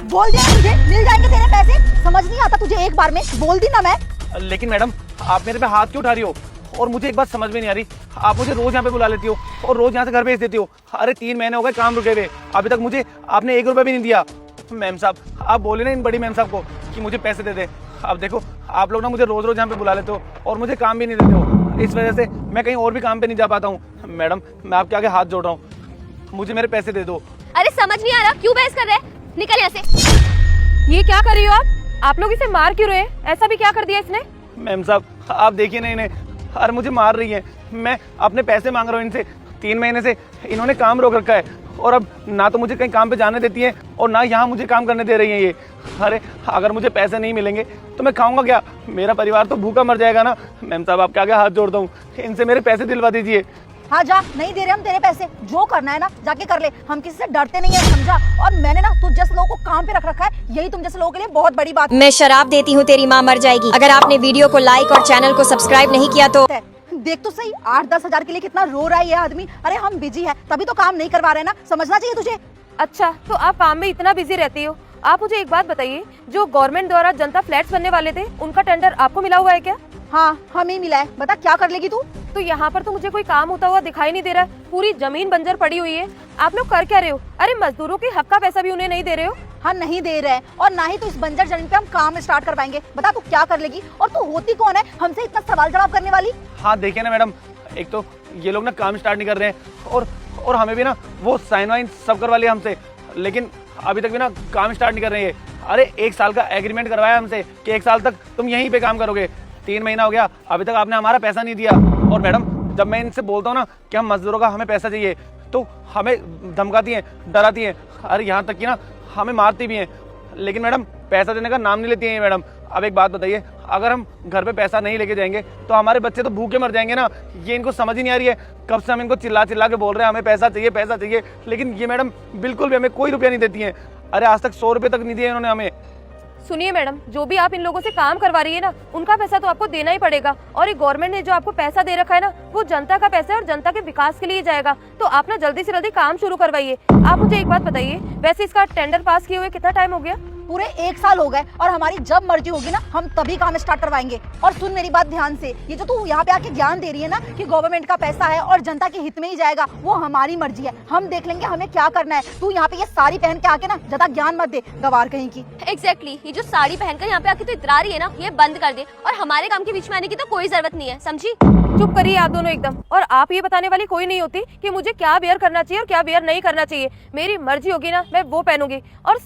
बोल दिया ना मुझे, मिल जाएंगे तेरे पैसे। समझ नहीं आता तुझे, एक बार में बोल दी ना मैं। लेकिन मैडम आप मेरे पे हाथ क्यों उठा रही हो? और मुझे एक बात समझ में नहीं आ रही, आप मुझे रोज यहाँ पे बुला लेती हो और रोज यहाँ से घर भेज देती हो। अरे 3 महीने हो गए काम रुके हुए, अभी तक मुझे आपने 1 रुपया भी नहीं दिया। मैम साहब आप बोले ना इन बड़ी मैम साहब को कि मुझे पैसे दे दे। अब देखो आप लोग ना मुझे रोज रोज यहाँ पे बुला लेते हो और मुझे काम भी नहीं देते हो, इस वजह से मैं कहीं और भी काम पे नहीं जा पाता हूँ। मैडम मैं आपके आगे हाथ जोड़ रहा हूँ, मुझे मेरे पैसे दे दो। अरे समझ नहीं आ रहा, क्यों बहस कर रहे हैं? निकल यहाँ से। ये क्या कर रही हो आप लोग इसे मार क्यों रहे हैं? ऐसा भी क्या कर दिया इसने? मैम साहब आप देखिए ना इन्हें, अरे मुझे मार रही है। मैं अपने पैसे मांग रहा हूँ इनसे, 3 महीने से इन्होंने काम रोक रखा है और अब ना तो मुझे कहीं काम पे जाने देती है और ना यहाँ मुझे काम करने दे रही है ये। अरे अगर मुझे पैसे नहीं मिलेंगे तो मैं खाऊंगा क्या? मेरा परिवार तो भूखा मर जाएगा ना। मैम साहब आपके आगे हाथ जोड़ता हूँ, इनसे मेरे पैसे दिलवा दीजिए। हाँ जा, नहीं दे रहे हम तेरे पैसे, जो करना है ना जाके कर ले, हम किसी से डरते नहीं है, समझा? और मैंने ना तुझ जैसे लोगों को काम पे रख रखा है, यही तुम जैसे लोगों के लिए बहुत बड़ी बात है। मैं शराब देती हूँ तेरी माँ मर जाएगी। अगर आपने वीडियो को लाइक और चैनल को सब्सक्राइब नहीं किया तो देख तो सही, 8-10 हजार के लिए कितना रो रहा है ये आदमी। अरे हम बिजी है तभी तो काम नहीं करवा रहे ना, समझना चाहिए तुझे। अच्छा तो आप काम में इतना बिजी रहती हो। आप मुझे एक बात बताइए, जो गवर्नमेंट द्वारा जनता फ्लैट्स बनने वाले थे उनका टेंडर आपको मिला हुआ है क्या? हाँ हमें मिला है, बता क्या कर लेगी तू? तो यहाँ पर तो मुझे कोई काम होता हुआ दिखाई नहीं दे रहा है, पूरी जमीन बंजर पड़ी हुई है। आप लोग कर क्या रहे हो? अरे मजदूरों के हक का पैसा भी उन्हें नहीं दे रहे हो। हाँ नहीं दे रहे हैं, और ना ही तो इस बंजर जमीन पे हम काम स्टार्ट कर पाएंगे। बता तू क्या कर लेगी, और तू होती कौन है हमसे इतना सवाल जवाब करने वाली? हाँ देखिए ना मैडम, एक तो ये लोग ना काम स्टार्ट नहीं कर रहे हैं और हमें भी ना वो साइन वाइन सब करवा लिया हमसे, लेकिन अभी तक भी ना काम स्टार्ट नहीं कर रहे हैं। अरे 1 साल का एग्रीमेंट करवाया हमसे कि 1 साल तक तुम यहीं पे काम करोगे। 3 महीना हो गया, अभी तक आपने हमारा पैसा नहीं दिया। और मैडम जब मैं इनसे बोलता हूँ ना कि हम मजदूरों का हमें पैसा चाहिए तो हमें धमकाती हैं, डराती हैं, अरे यहाँ तक कि ना हमें मारती भी हैं। लेकिन मैडम पैसा देने का नाम नहीं लेती हैं मैडम। अब एक बात बताइए, अगर हम घर पे पैसा नहीं लेके जाएंगे तो हमारे बच्चे तो भूखे मर जाएंगे ना। ये इनको समझ ही नहीं आ रही है, कब से हम इनको चिल्ला चिल्ला के बोल रहे हैं हमें पैसा चाहिए पैसा चाहिए, लेकिन ये मैडम बिल्कुल भी हमें कोई रुपया नहीं देती हैं। अरे आज तक 100 रुपये तक नहीं दिए इन्होंने हमें। सुनिए मैडम, जो भी आप इन लोगों से काम करवा रही है ना, उनका पैसा तो आपको देना ही पड़ेगा। और ये गवर्नमेंट ने जो आपको पैसा दे रखा है ना, वो जनता का पैसा है और जनता के विकास के लिए जाएगा। तो आप ना जल्दी से जल्दी काम शुरू करवाइए। आप मुझे एक बात बताइए, वैसे इसका टेंडर पास किए हुए कितना टाइम हो गया? पूरे 1 साल हो गए, और हमारी जब मर्जी होगी ना हम तभी काम स्टार्ट करवाएंगे। और सुन मेरी बात ध्यान से, ये जो तू यहाँ पे आके ज्ञान दे रही है ना कि गवर्नमेंट का पैसा है और जनता के हित में ही जाएगा, वो हमारी मर्जी है, हम देख लेंगे हमें क्या करना है। तू यहाँ पे ये साड़ी पहन के आके ना ज्यादा ज्ञान मत दे, गवार कहीं की। एग्जैक्टली, ये जो साड़ी पहनकर यहाँ पे आके तो इतरा रही है ना, ये बंद कर दे। और हमारे काम के बीच में आने की तो कोई जरूरत नहीं है, समझी? चुप करिए आप दोनों एकदम। और आप ये बताने वाली कोई नहीं होती कि मुझे क्या वेयर करना चाहिए और क्या वेयर नहीं करना चाहिए। मेरी मर्जी होगी ना, मैं वो पहनूंगी। और